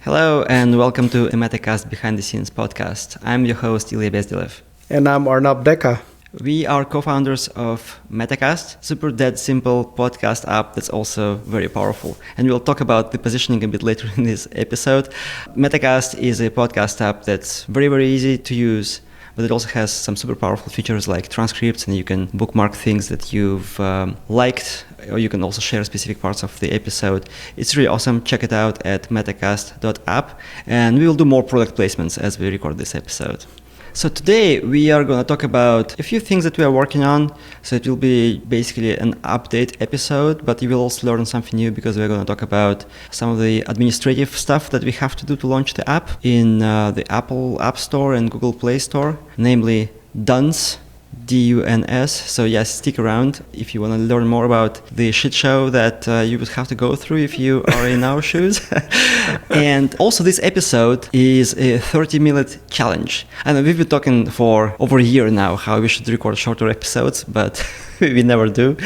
Hello and welcome to a Metacast Behind the Scenes podcast. I'm your host Ilya. And I'm Arnab Dekha. We are co-founders of Metacast, super dead simple podcast app that's also very powerful. And we'll talk about the positioning a bit later in this episode. Metacast is a podcast app that's very, very easy to use, but it also has some super powerful features like transcripts, and you can bookmark things that you've liked, or you can also share specific parts of the episode. It's really awesome. Check it out at metacast.app, and we will do more product placements as we record this episode. So today we are going to talk about a few things that we are working on. So it will be basically an update episode, but you will also learn something new because we're going to talk about some of the administrative stuff that we have to do to launch the app in the Apple App Store and Google Play Store, namely DUNS. DUNS. So yes, stick around if you want to learn more about the shit show that you would have to go through if you are in our shoes. And also this episode is a 30-minute challenge. I know we've been talking for over a year now how we should record shorter episodes, but we never do.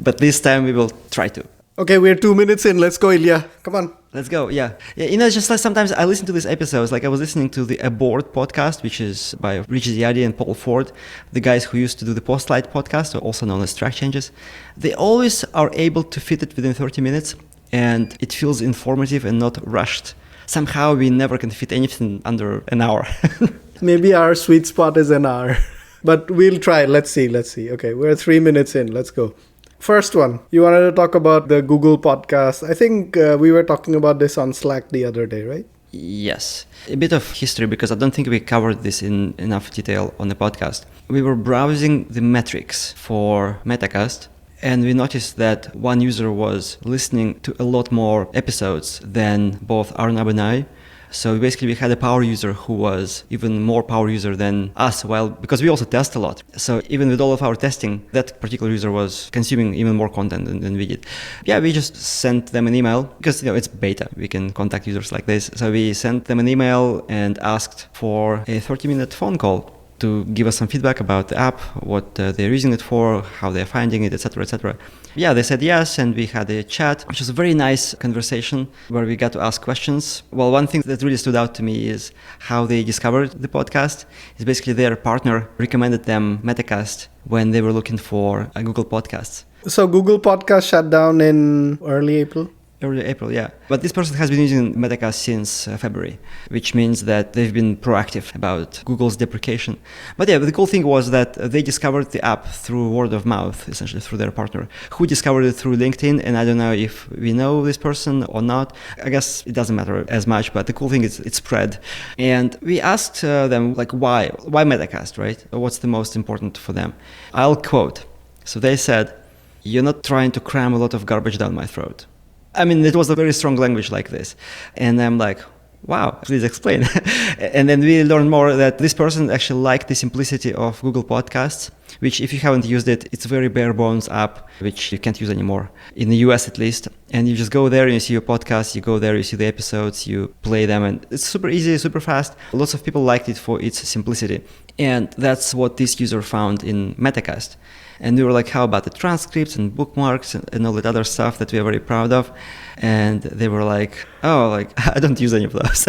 But this time we will try to. Okay, we're 2 minutes in. Let's go, Ilya. Come on. Let's go, yeah. It's just like sometimes I listen to these episodes, like I was listening to the Aboard podcast, which is by Rich Ziadi and Paul Ford, the guys who used to do the Postlight podcast, also known as Track Changes. They always are able to fit it within 30 minutes, and it feels informative and not rushed. Somehow we never can fit anything under an hour. Maybe our sweet spot is an hour, but we'll try. Let's see. Okay, we're 3 minutes in. Let's go. First one, you wanted to talk about the Google podcast. I think we were talking about this on Slack the other day, right? Yes. A bit of history, because I don't think we covered this in enough detail on the podcast. We were browsing the metrics for Metacast, and we noticed that one user was listening to a lot more episodes than both Arnab and I. So basically we had a power user who was even more power user than us, because we also test a lot. So even with all of our testing, that particular user was consuming even more content than we did. Yeah, we just sent them an email because it's beta. We can contact users like this. So we sent them an email and asked for a 30-minute phone call to give us some feedback about the app, what they're using it for, how they're finding it, etc., etc. Yeah, they said yes, and we had a chat, which was a very nice conversation where we got to ask questions. Well, one thing that really stood out to me is how they discovered the podcast. It's basically their partner recommended them Metacast when they were looking for a Google Podcasts. So Google Podcast shut down in early April? Early April, yeah. But this person has been using Metacast since February, which means that they've been proactive about Google's deprecation. But yeah, the cool thing was that they discovered the app through word of mouth, essentially through their partner, who discovered it through LinkedIn. And I don't know if we know this person or not. I guess it doesn't matter as much, but the cool thing is it spread. And we asked them, like, why Metacast, right? What's the most important for them? I'll quote. So they said, "You're not trying to cram a lot of garbage down my throat." I mean, it was a very strong language like this. And I'm like, wow, please explain. And then we learned more that this person actually liked the simplicity of Google Podcasts, which if you haven't used it, it's a very bare bones app, which you can't use anymore, in the US at least. And you just go there and you see your podcast, you go there, you see the episodes, you play them, and it's super easy, super fast. Lots of people liked it for its simplicity. And that's what this user found in Metacast. And we were like, how about the transcripts and bookmarks and all that other stuff that we are very proud of? And they were like, I don't use any of those.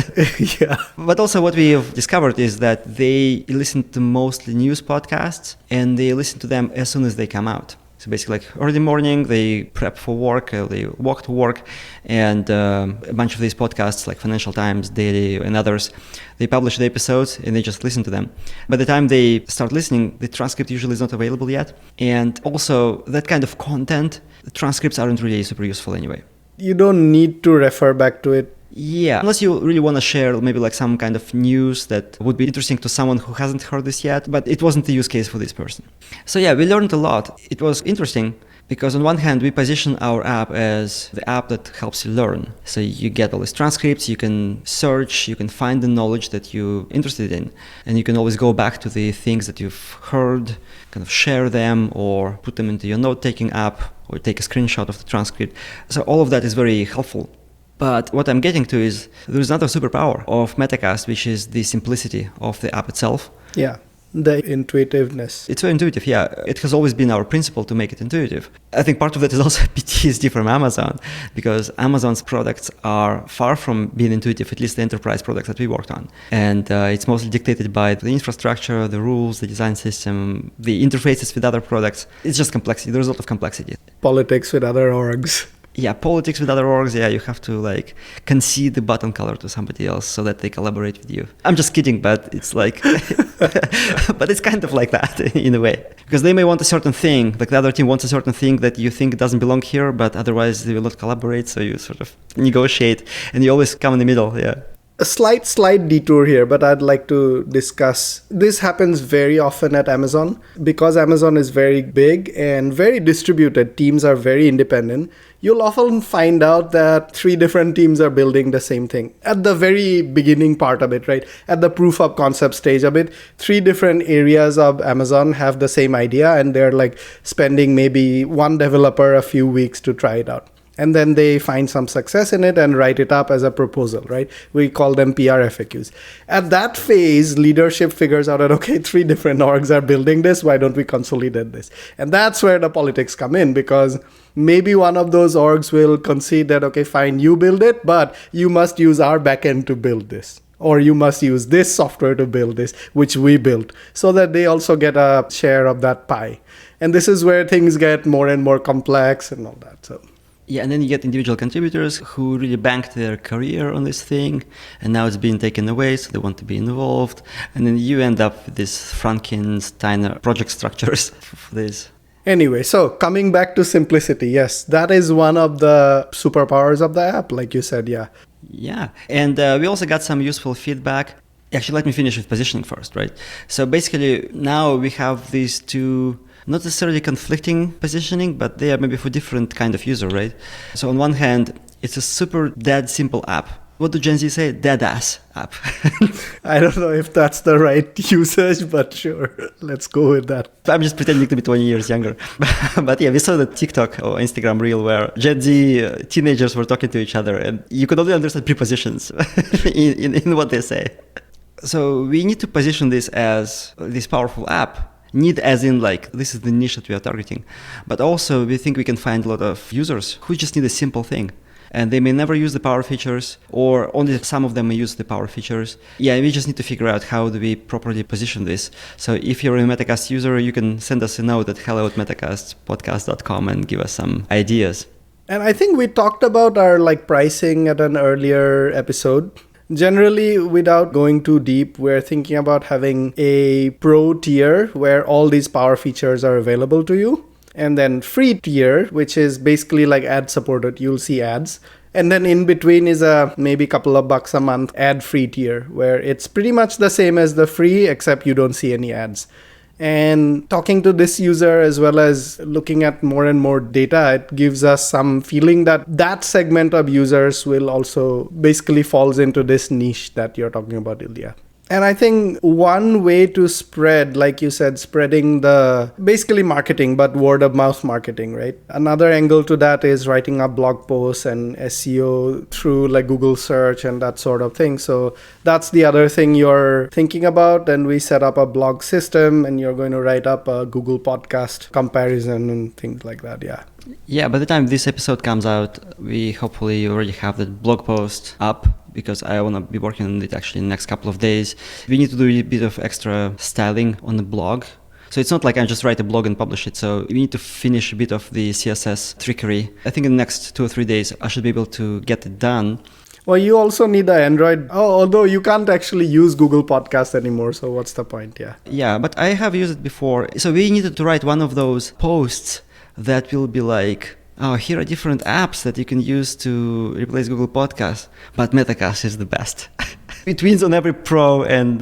Yeah. But also what we have discovered is that they listen to mostly news podcasts, and they listen to them as soon as they come out. So basically, like early morning, they prep for work, they walk to work, and a bunch of these podcasts like Financial Times, Daily, and others, they publish the episodes and they just listen to them. By the time they start listening, the transcript usually is not available yet. And also, that kind of content, the transcripts aren't really super useful anyway. You don't need to refer back to it. Yeah, unless you really want to share maybe like some kind of news that would be interesting to someone who hasn't heard this yet, but it wasn't the use case for this person. So yeah, we learned a lot. It was interesting because on one hand, we position our app as the app that helps you learn. So you get all these transcripts, you can search, you can find the knowledge that you're interested in, and you can always go back to the things that you've heard, kind of share them or put them into your note-taking app or take a screenshot of the transcript. So all of that is very helpful. But what I'm getting to is there's another superpower of Metacast, which is the simplicity of the app itself. Yeah. The intuitiveness. It's very intuitive, yeah. It has always been our principle to make it intuitive. I think part of that is also PTSD from Amazon, because Amazon's products are far from being intuitive, at least the enterprise products that we worked on. And it's mostly dictated by the infrastructure, the rules, the design system, the interfaces with other products. It's just complexity. There's a lot of complexity. Politics with other orgs. Yeah, politics with other orgs, yeah, you have to like concede the button color to somebody else so that they collaborate with you. I'm just kidding, but it's like, but it's kind of like that in a way. Because they may want a certain thing, like the other team wants a certain thing that you think doesn't belong here, but otherwise they will not collaborate, so you sort of negotiate and you always come in the middle, yeah. A slight detour here, but I'd like to discuss. This happens very often at Amazon. Because Amazon is very big and very distributed, teams are very independent, you'll often find out that 3 different teams are building the same thing. At the very beginning part of it, right? At the proof of concept stage of it, 3 different areas of Amazon have the same idea, and they're like spending maybe one developer a few weeks to try it out. And then they find some success in it and write it up as a proposal, right? We call them PR FAQs. At that phase, leadership figures out that, okay, 3 different orgs are building this. Why don't we consolidate this? And that's where the politics come in, because maybe one of those orgs will concede that, okay, fine, you build it, but you must use our backend to build this. Or you must use this software to build this, which we built, so that they also get a share of that pie. And this is where things get more and more complex and all that. So. Yeah, and then you get individual contributors who really banked their career on this thing, and now it's being taken away, so they want to be involved. And then you end up with these Frankenstein project structures for this. Anyway, so coming back to simplicity, yes, that is one of the superpowers of the app, like you said, yeah. Yeah, and we also got some useful feedback. Actually, let me finish with positioning first, right? So basically, now we have these 2... not necessarily conflicting positioning, but they are maybe for different kind of user, right? So on one hand, it's a super dead simple app. What do Gen Z say? Dead ass app. I don't know if that's the right usage, but sure, let's go with that. I'm just pretending to be 20 years younger. But yeah, we saw the TikTok or Instagram reel where Gen Z teenagers were talking to each other, and you could only understand prepositions in what they say. So we need to position this as this powerful app. Need as in like, this is the niche that we are targeting. But also we think we can find a lot of users who just need a simple thing. And they may never use the power features, or only some of them may use the power features. Yeah, we just need to figure out how do we properly position this. So if you're a Metacast user, you can send us a note at hello@metacastpodcast.com and give us some ideas. And I think we talked about our like pricing at an earlier episode. Generally, without going too deep, we're thinking about having a pro tier where all these power features are available to you. And then free tier, which is basically like ad supported. You'll see ads. And then in between is a maybe couple of bucks a month ad-free tier, where it's pretty much the same as the free, except you don't see any ads. And talking to this user as well as looking at more and more data, it gives us some feeling that that segment of users will also basically falls into this niche that you're talking about, Ilya. And I think one way to spread, like you said, spreading the basically marketing, but word of mouth marketing, right? Another angle to that is writing up blog posts and SEO through like Google search and that sort of thing. So that's the other thing you're thinking about. And we set up a blog system and you're going to write up a Google podcast comparison and things like that. Yeah. Yeah, by the time this episode comes out, we hopefully already have the blog post up, because I want to be working on it actually in the next couple of days. We need to do a bit of extra styling on the blog. So it's not like I just write a blog and publish it. So we need to finish a bit of the CSS trickery. I think in the next 2 or 3 days, I should be able to get it done. Well, you also need the Android. Although you can't actually use Google Podcast anymore. So what's the point? Yeah. Yeah, but I have used it before. So we needed to write one of those posts that will be like, oh, here are different apps that you can use to replace Google Podcasts, but Metacast is the best. It wins on every pro and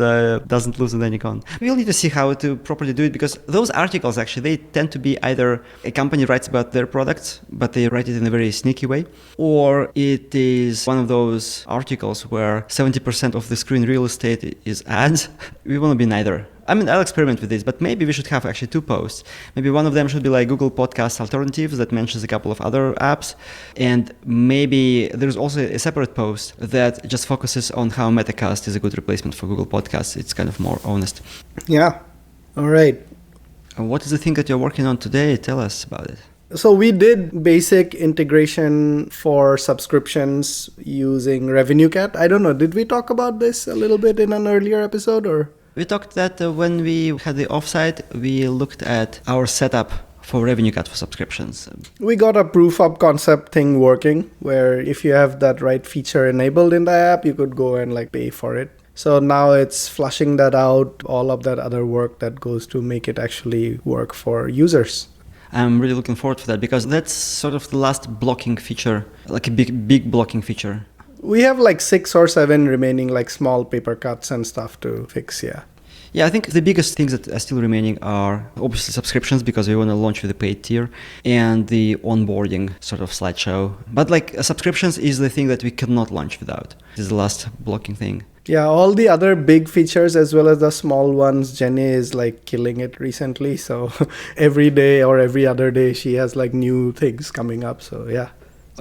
doesn't lose on any con. We'll need to see how to properly do it, because those articles actually, they tend to be either a company writes about their products, but they write it in a very sneaky way, or it is one of those articles where 70% of the screen real estate is ads. We want to be neither. I mean, I'll experiment with this, but maybe we should have actually 2 posts. Maybe one of them should be like Google Podcast Alternatives that mentions a couple of other apps. And maybe there's also a separate post that just focuses on how Metacast is a good replacement for Google Podcasts. It's kind of more honest. Yeah. All right. What is the thing that you're working on today? Tell us about it. So we did basic integration for subscriptions using RevenueCat. I don't know, did we talk about this a little bit in an earlier episode or? We talked that when we had the offsite, we looked at our setup for RevenueCat for subscriptions. We got a proof of concept thing working where if you have that right feature enabled in the app, you could go and like pay for it. So now it's flushing that out, all of that other work that goes to make it actually work for users. I'm really looking forward to that because that's sort of the last blocking feature, like a big blocking feature. We have like 6 or 7 remaining like small paper cuts and stuff to fix, yeah. Yeah, I think the biggest things that are still remaining are obviously subscriptions because we want to launch with the paid tier and the onboarding sort of slideshow. But like subscriptions is the thing that we cannot launch without. This is the last blocking thing. Yeah, all the other big features as well as the small ones, Jenny is like killing it recently. So every day or every other day, she has like new things coming up. So yeah.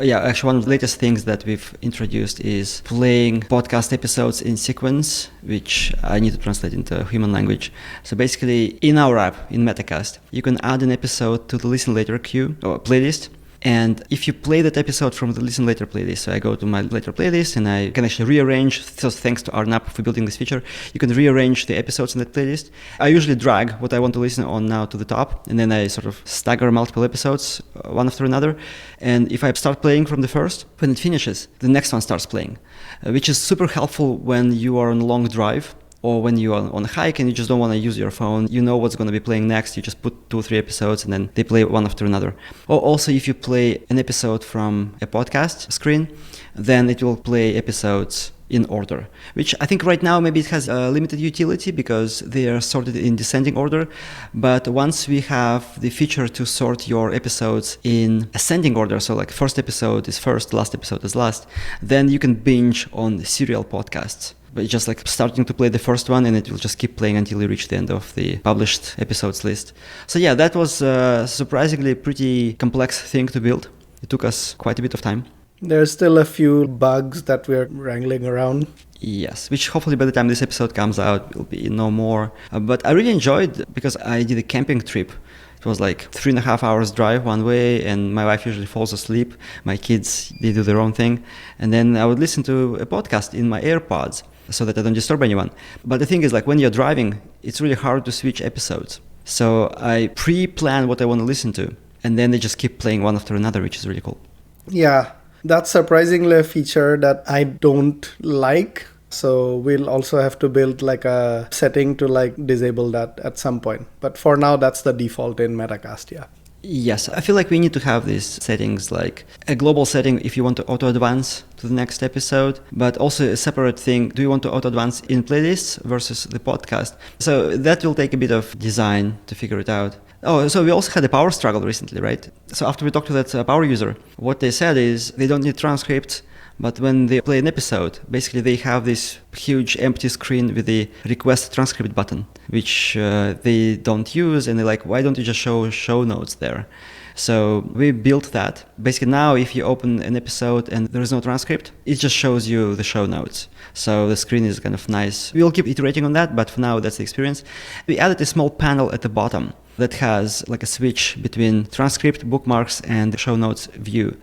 Yeah, actually one of the latest things that we've introduced is playing podcast episodes in sequence, which I need to translate into human language. So basically in our app, in Metacast, you can add an episode to the listen later queue or playlist. And if you play that episode from the Listen Later playlist, so I go to my later playlist and I can actually rearrange, so thanks to Arnab for building this feature, you can rearrange the episodes in that playlist. I usually drag what I want to listen on now to the top, and then I sort of stagger multiple episodes, one after another. And if I start playing from the first, when it finishes, the next one starts playing, which is super helpful when you are on a long drive. Or when you are on a hike and you just don't want to use your phone, you know what's going to be playing next, you just put 2 or 3 episodes and then they play one after another. Or also if you play an episode from a podcast screen, then it will play episodes in order, which I think right now maybe it has a limited utility because they are sorted in descending order. But once we have the feature to sort your episodes in ascending order, so like first episode is first, last episode is last, then you can binge on serial podcasts. But just like starting to play the first one and it will just keep playing until you reach the end of the published episodes list. So yeah, that was a surprisingly pretty complex thing to build. It took us quite a bit of time. There's still a few bugs that we're wrangling around. Yes, which hopefully by the time this episode comes out will be no more. But I really enjoyed because I did a camping trip. It was like 3.5 hours drive one way and my wife usually falls asleep. My kids, they do their own thing. And then I would listen to a podcast in my AirPods so that I don't disturb anyone. But the thing is like when you're driving, it's really hard to switch episodes. So I pre-plan what I want to listen to and then they just keep playing one after another, which is really cool. Yeah, that's surprisingly a feature that I don't like. So we'll also have to build like a setting to like disable that at some point. But for now, that's the default in Metacast, yeah. Yes, I feel like we need to have these settings, like a global setting if you want to auto-advance to the next episode, but also a separate thing, do you want to auto-advance in playlists versus the podcast? So that will take a bit of design to figure it out. Oh, so we also had a power struggle recently, right? So after we talked to that power user, what they said is they don't need transcripts, but when they play an episode, basically they have this huge empty screen with the request transcript button, which they don't use, and they're like, why don't you just show notes there? So we built that. Basically now if you open an episode and there is no transcript, it just shows you the show notes. So the screen is kind of nice. We'll keep iterating on that, but for now that's the experience. We added a small panel at the bottom that has like a switch between transcript, bookmarks, and the show notes view.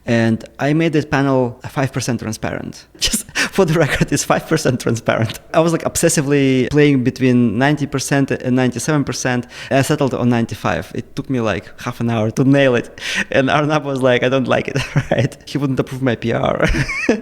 And I made that panel 5% transparent. Just for the record, it's 5% transparent. I was like obsessively playing between 90% and 97%. And I settled on 95. It took me like half an hour to nail it. And Arnab was like, I don't like it, right? He wouldn't approve my PR.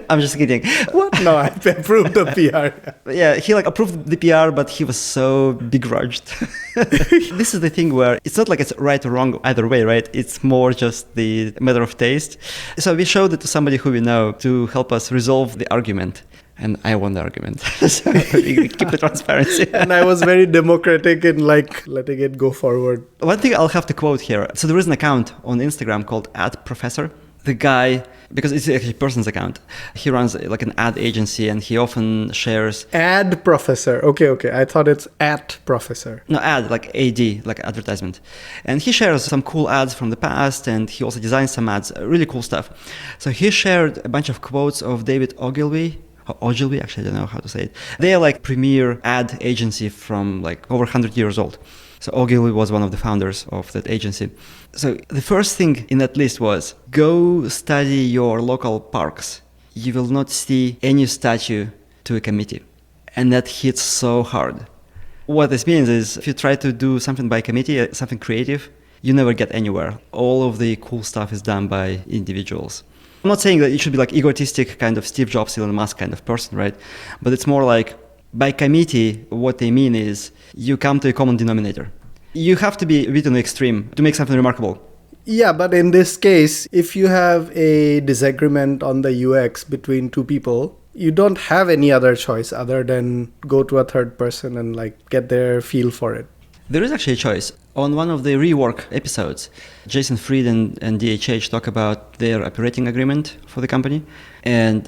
I'm just kidding. What? No, I approved the PR. Yeah, he like approved the PR, but he was so begrudged. This is the thing where it's not like it's right or wrong either way, right? It's more just the matter of taste. So we showed it to somebody who we know to help us resolve the argument. And I won the argument. So we keep the transparency. And I was very democratic in like letting it go forward. One thing I'll have to quote here. So there is an account on Instagram called @professor. The guy, because it's actually a person's account, he runs like an ad agency and he often shares... Ad professor. Okay. I thought it's @professor. No, ad, like AD, like advertisement. And he shares some cool ads from the past and he also designs some ads, really cool stuff. So he shared a bunch of quotes of David Ogilvy, Ogilvy, actually, I don't know how to say it. They are like premier ad agency from like over 100 years old. So Ogilvy was one of the founders of that agency. So the first thing in that list was go study your local parks. You will not see any statue to a committee. And that hits so hard. What this means is if you try to do something by committee, something creative, you never get anywhere. All of the cool stuff is done by individuals. I'm not saying that you should be like egotistic kind of Steve Jobs, Elon Musk kind of person, right? But it's more like by committee, what they mean is you come to a common denominator. You have to be a bit on the extreme to make something remarkable. Yeah, but in this case, if you have a disagreement on the UX between two people, you don't have any other choice other than go to a third person and like get their feel for it. There is actually a choice. On one of the rework episodes, Jason Fried and DHH talk about their operating agreement for the company. And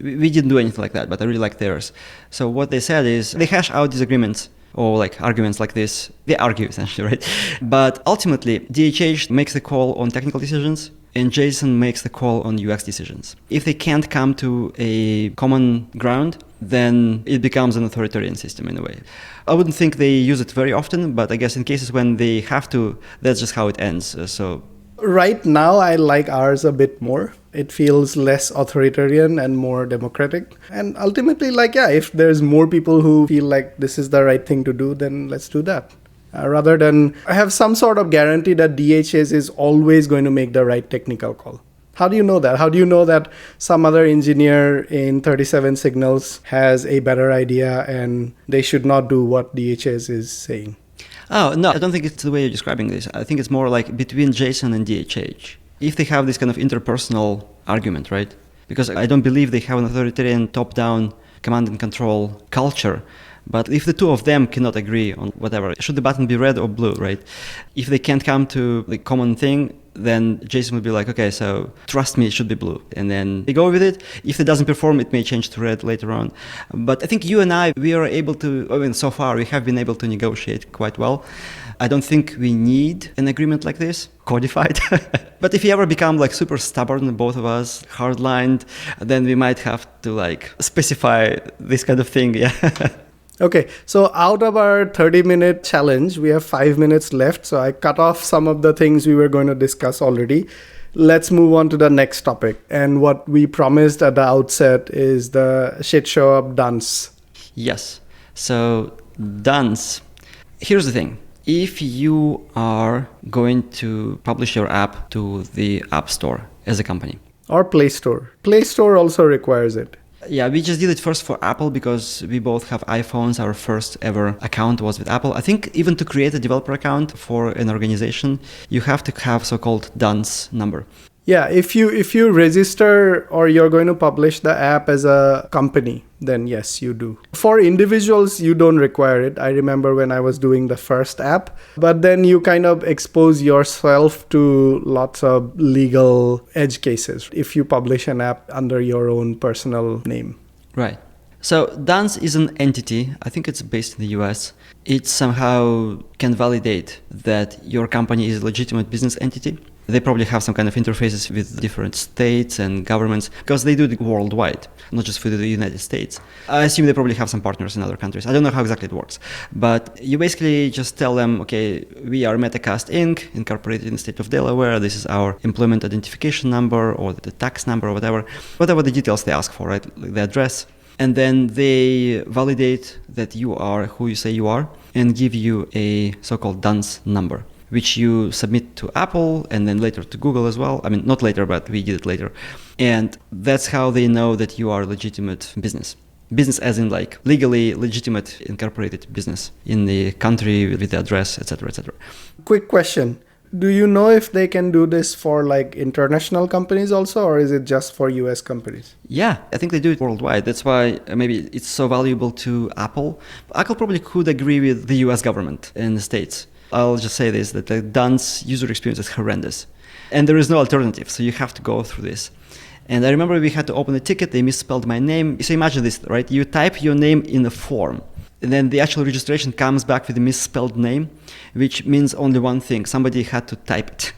we didn't do anything like that, but I really like theirs. So what they said is they hash out disagreements or like arguments like this. They argue essentially, right? But ultimately, DHH makes the call on technical decisions and Jason makes the call on UX decisions. If they can't come to a common ground, then it becomes an authoritarian system in a way. I wouldn't think they use it very often, but I guess in cases when they have to, that's just how it ends. Right now, I like ours a bit more. It feels less authoritarian and more democratic. And ultimately, if there's more people who feel like this is the right thing to do, then let's do that. Rather than I have some sort of guarantee that DHS is always going to make the right technical call. How do you know that? How do you know that some other engineer in 37 Signals has a better idea and they should not do what DHS is saying? Oh, no, I don't think it's the way you're describing this. I think it's more like between Jason and DHH. If they have this kind of interpersonal argument, right? Because I don't believe they have an authoritarian top-down command and control culture. But if the two of them cannot agree on whatever, should the button be red or blue, right? If they can't come to the common thing, then Jason will be like, okay, so trust me, it should be blue. And then they go with it. If it doesn't perform, it may change to red later on. But I think you and I, we are able to, so far we have been able to negotiate quite well. I don't think we need an agreement like this, codified. But if you ever become like super stubborn, both of us, hardlined, then we might have to like specify this kind of thing, yeah. Okay, so out of our 30-minute challenge, we have 5 minutes left. So I cut off some of the things we were going to discuss already. Let's move on to the next topic. And what we promised at the outset is the shit show of DUNS. Yes. So DUNS, here's the thing. If you are going to publish your app to the App Store as a company. Or Play Store. Play Store also requires it. Yeah, we just did it first for Apple because we both have iPhones. Our first ever account was with Apple. I think even to create a developer account for an organization, you have to have so-called DUNS number. Yeah, if you register or you're going to publish the app as a company, then yes, you do. For individuals, you don't require it. I remember when I was doing the first app, but then you kind of expose yourself to lots of legal edge cases if you publish an app under your own personal name. Right. So DUNS is an entity. I think it's based in the US. It somehow can validate that your company is a legitimate business entity. They probably have some kind of interfaces with different states and governments because they do it worldwide, not just for the United States. I assume they probably have some partners in other countries. I don't know how exactly it works. But you basically just tell them, okay, we are Metacast Inc., incorporated in the state of Delaware. This is our employment identification number or the tax number or whatever the details they ask for, right? Like the address. And then they validate that you are who you say you are and give you a so-called DUNS number, which you submit to Apple and then later to Google as well. I mean, not later, but we did it later. And that's how they know that you are a legitimate business. Business as in like legally legitimate incorporated business in the country with the address, etc., etc. Quick question. Do you know if they can do this for like international companies also, or is it just for US companies? Yeah, I think they do it worldwide. That's why maybe it's so valuable to Apple. Apple probably could agree with the US government in the States. I'll just say this, that the DUNS user experience is horrendous. And there is no alternative, so you have to go through this. And I remember we had to open a ticket, they misspelled my name. So imagine this, right? You type your name in a form, and then the actual registration comes back with a misspelled name, which means only one thing, somebody had to type it.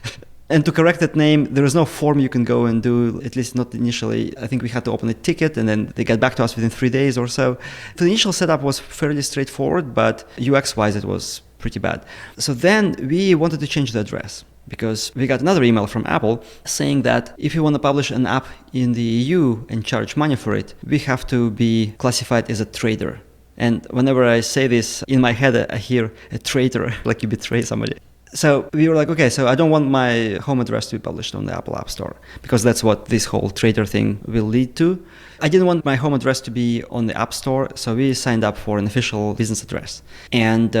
And to correct that name, there is no form you can go and do, at least not initially. I think we had to open a ticket and then they got back to us within 3 days or so. The initial setup was fairly straightforward, but UX-wise it was pretty bad. So then we wanted to change the address because we got another email from Apple saying that if you want to publish an app in the EU and charge money for it, we have to be classified as a trader. And whenever I say this, in my head I hear a traitor, like you betray somebody. So we were like, okay, so I don't want my home address to be published on the Apple App Store because that's what this whole trader thing will lead to. I didn't want my home address to be on the App Store, so we signed up for an official business address. And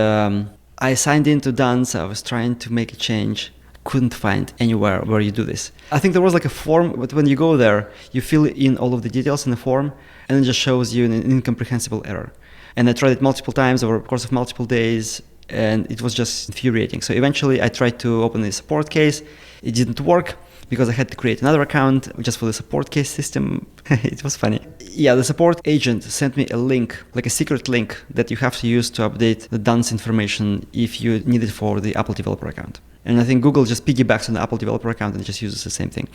I signed into DUNS. I was trying to make a change. Couldn't find anywhere where you do this. I think there was like a form, but when you go there, you fill in all of the details in the form, and it just shows you an incomprehensible error. And I tried it multiple times over the course of multiple days, and it was just infuriating. So eventually I tried to open the support case. It didn't work because I had to create another account just for the support case system. It was funny. Yeah, the support agent sent me a link, like a secret link that you have to use to update the DUNS information if you need it for the Apple developer account. And I think Google just piggybacks on the Apple developer account and just uses the same thing.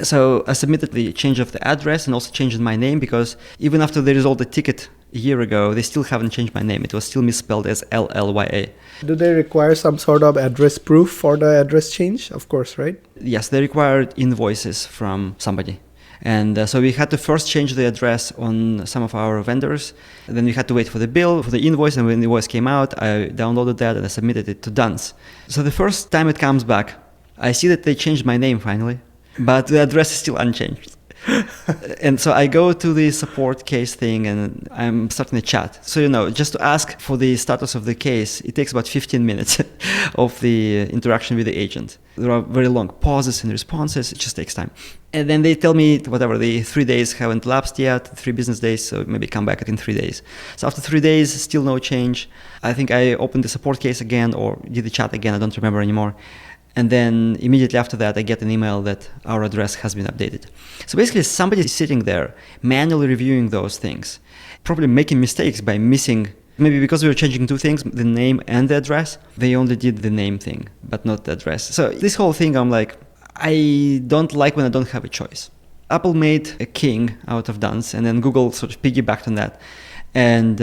So I submitted the change of the address and also changed my name because even after they resolved the ticket a year ago, they still haven't changed my name. It was still misspelled as LLYA. Do they require some sort of address proof for the address change? Of course, right? Yes, they required invoices from somebody. And so we had to first change the address on some of our vendors. And then we had to wait for the bill, for the invoice. And when the invoice came out, I downloaded that and I submitted it to DUNS. So the first time it comes back, I see that they changed my name finally, but the address is still unchanged. And so I go to the support case thing and I'm starting a chat. So, just to ask for the status of the case, it takes about 15 minutes of the interaction with the agent. There are very long pauses in responses. It just takes time. And then they tell me, whatever, the 3 days haven't lapsed yet, 3 business days, so maybe come back in 3 days. So after 3 days, still no change. I think I opened the support case again or did the chat again. I don't remember anymore. And then immediately after that, I get an email that our address has been updated. So basically, somebody is sitting there manually reviewing those things, probably making mistakes by missing, maybe because we were changing 2 things, the name and the address, they only did the name thing, but not the address. So this whole thing, I'm like, I don't like when I don't have a choice. Apple made a king out of DUNS, and then Google sort of piggybacked on that. And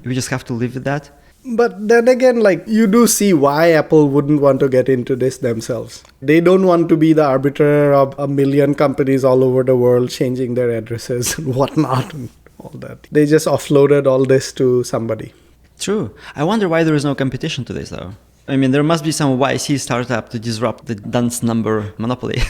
we just have to live with that. But then again, you do see why Apple wouldn't want to get into this themselves. They don't want to be the arbiter of a million companies all over the world changing their addresses and whatnot and all that. They just offloaded all this to somebody. True. I wonder why there is no competition to this, though. I mean, there must be some YC startup to disrupt the DUNS number monopoly.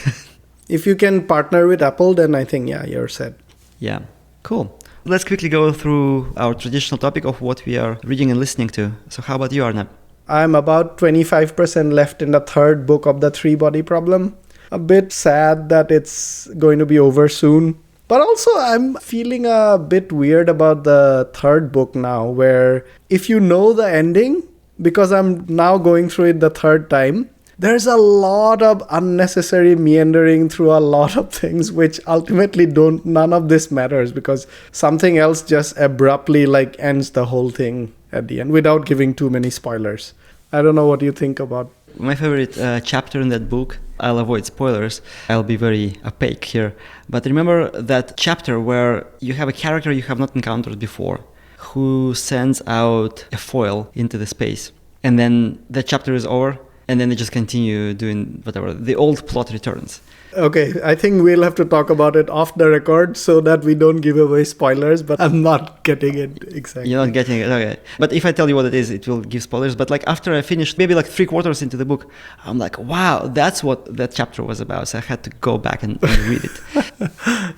If you can partner with Apple, then I think, you're set. Yeah. Cool. Let's quickly go through our traditional topic of what we are reading and listening to. So how about you, Arnab? I'm about 25% left in the 3rd book of the 3-body problem. A bit sad that it's going to be over soon. But also I'm feeling a bit weird about the 3rd book now, where if you know the ending, because I'm now going through it the 3rd time, there's a lot of unnecessary meandering through a lot of things which ultimately none of this matters because something else just abruptly ends the whole thing at the end without giving too many spoilers. I don't know what you think about. My favorite chapter in that book, I'll avoid spoilers, I'll be very opaque here, but remember that chapter where you have a character you have not encountered before who sends out a foil into the space and then the chapter is over. And then they just continue doing whatever. The old plot returns. Okay, I think we'll have to talk about it off the record so that we don't give away spoilers, but I'm not getting it exactly. You're not getting it, okay. But if I tell you what it is, it will give spoilers. But after I finished, maybe 3/4 into the book, I'm like, wow, that's what that chapter was about. So I had to go back and read it.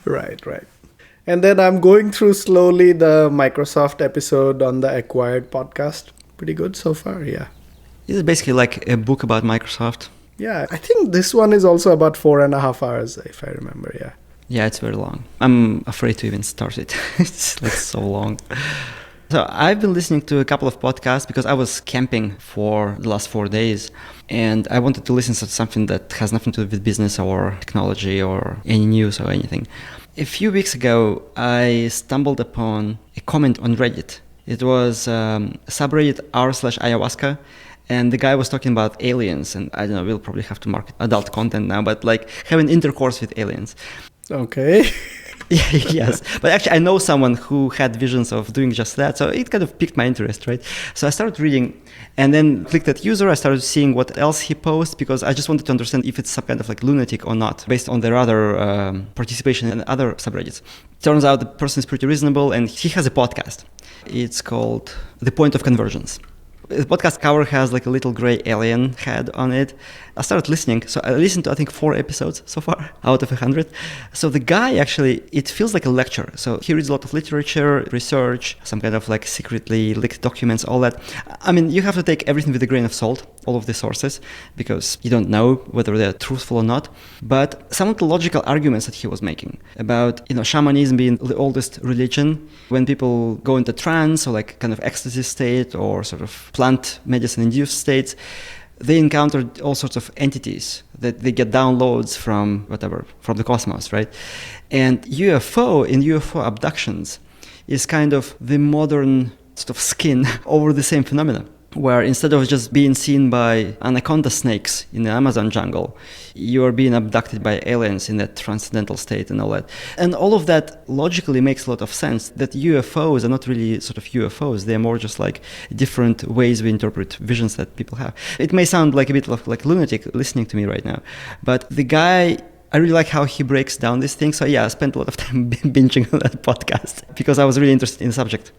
Right. And then I'm going through slowly the Microsoft episode on the Acquired podcast. Pretty good so far, yeah. This is basically like a book about Microsoft. Yeah, I think this one is also about 4.5 hours, if I remember, yeah. Yeah, it's very long. I'm afraid to even start it. It's so long. So I've been listening to a couple of podcasts because I was camping for the last 4 days. And I wanted to listen to something that has nothing to do with business or technology or any news or anything. A few weeks ago, I stumbled upon a comment on Reddit. It was subreddit r/ayahuasca. And the guy was talking about aliens, and I don't know, we'll probably have to market adult content now, but like having intercourse with aliens. Okay. Yes, but actually I know someone who had visions of doing just that, so it kind of piqued my interest, right? So I started reading and then clicked at user. I started seeing what else he posts because I just wanted to understand if it's some kind of like lunatic or not based on their other participation in other subreddits. Turns out the person is pretty reasonable and he has a podcast. It's called The Point of Convergence. The podcast cover has like a little gray alien head on it. I started listening. So I listened to, I think, 4 episodes so far out of 100. So the guy actually, it feels like a lecture. So he reads a lot of literature, research, some kind of like secretly leaked documents, all that. I mean, you have to take everything with a grain of salt, all of the sources, because you don't know whether they're truthful or not. But some of the logical arguments that he was making about, shamanism being the oldest religion, when people go into trance or like kind of ecstasy state or sort of plant medicine-induced states, they encountered all sorts of entities that they get downloads from from the cosmos, right? And UFO abductions is kind of the modern sort of skin over the same phenomena, where instead of just being seen by anaconda snakes in the Amazon jungle, you are being abducted by aliens in that transcendental state and all that. And all of that logically makes a lot of sense, that UFOs are not really sort of UFOs. They're more just like different ways we interpret visions that people have. It may sound like a bit of like lunatic listening to me right now, but the guy, I really like how he breaks down these things. So yeah, I spent a lot of time binging on that podcast because I was really interested in the subject.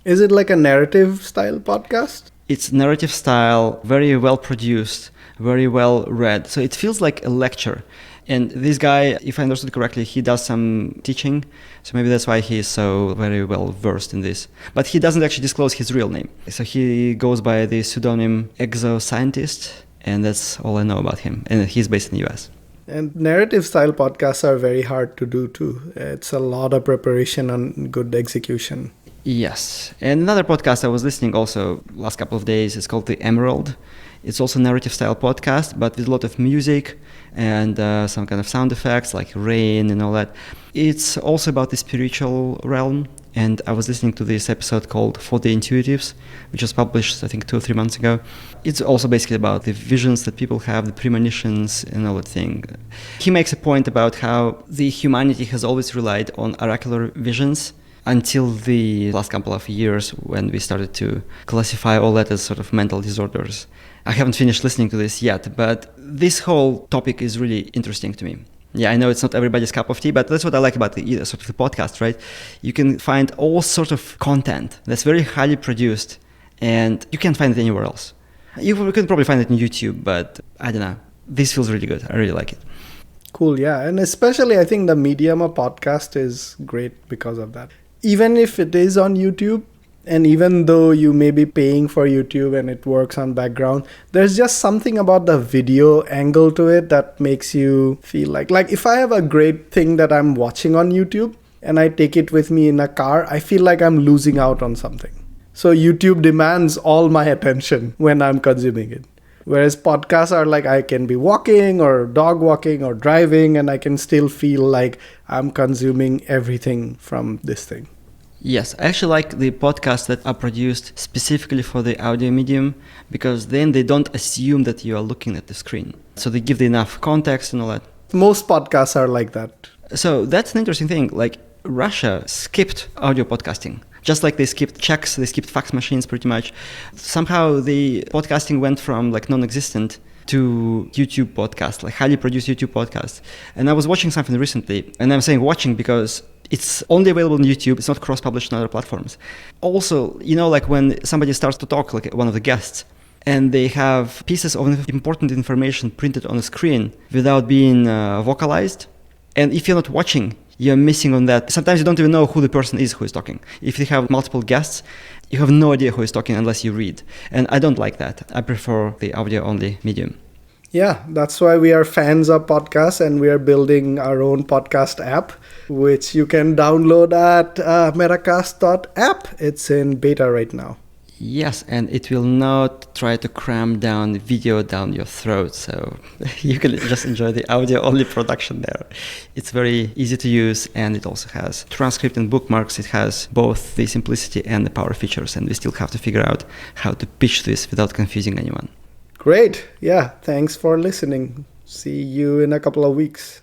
Is it like a narrative style podcast? It's narrative style, very well produced, very well read. So it feels like a lecture. And this guy, if I understood correctly, he does some teaching. So maybe that's why he is so very well versed in this. But he doesn't actually disclose his real name. So he goes by the pseudonym Exoscientist. And that's all I know about him. And he's based in the US. And narrative style podcasts are very hard to do too. It's a lot of preparation and good execution. Yes. And another podcast I was listening also last couple of days is called The Emerald. It's also a narrative style podcast, but with a lot of music and some kind of sound effects like rain and all that. It's also about the spiritual realm. And I was listening to this episode called For the Intuitives, which was published, I think, 2 or 3 months ago. It's also basically about the visions that people have, the premonitions and all that thing. He makes a point about how the humanity has always relied on oracular visions until the last couple of years when we started to classify all that as sort of mental disorders. I haven't finished listening to this yet, but this whole topic is really interesting to me. Yeah, I know it's not everybody's cup of tea, but that's what I like about the sort of the podcast, right? You can find all sorts of content that's very highly produced, and you can't find it anywhere else. You can probably find it on YouTube, but I don't know. This feels really good. I really like it. Cool, yeah. And especially I think the medium of podcast is great because of that. Even if it is on YouTube, and even though you may be paying for YouTube and it works on background, there's just something about the video angle to it that makes you feel like if I have a great thing that I'm watching on YouTube and I take it with me in a car, I feel like I'm losing out on something. So YouTube demands all my attention when I'm consuming it. Whereas podcasts are like I can be walking or dog walking or driving and I can still feel like I'm consuming everything from this thing. Yes, I actually like the podcasts that are produced specifically for the audio medium because then they don't assume that you are looking at the screen. So they give enough context and all that. Most podcasts are like that. So that's an interesting thing. Like Russia skipped audio podcasting. Just like they skipped checks, they skipped fax machines pretty much. Somehow the podcasting went from like non-existent to YouTube podcast, like highly produced YouTube podcasts. And I was watching something recently, and I'm saying watching because it's only available on YouTube. It's not cross-published on other platforms. Also, like when somebody starts to talk, like one of the guests, and they have pieces of important information printed on the screen without being vocalized. And if you're not watching, you're missing on that. Sometimes you don't even know who the person is who is talking. If you have multiple guests, you have no idea who is talking unless you read. And I don't like that. I prefer the audio-only medium. Yeah, that's why we are fans of podcasts and we are building our own podcast app, which you can download at metacast.app. It's in beta right now. Yes, and it will not try to cram down video down your throat, so you can just enjoy the audio-only production there. It's very easy to use, and it also has transcript and bookmarks. It has both the simplicity and the power features, and we still have to figure out how to pitch this without confusing anyone. Great. Yeah. Thanks for listening. See you in a couple of weeks.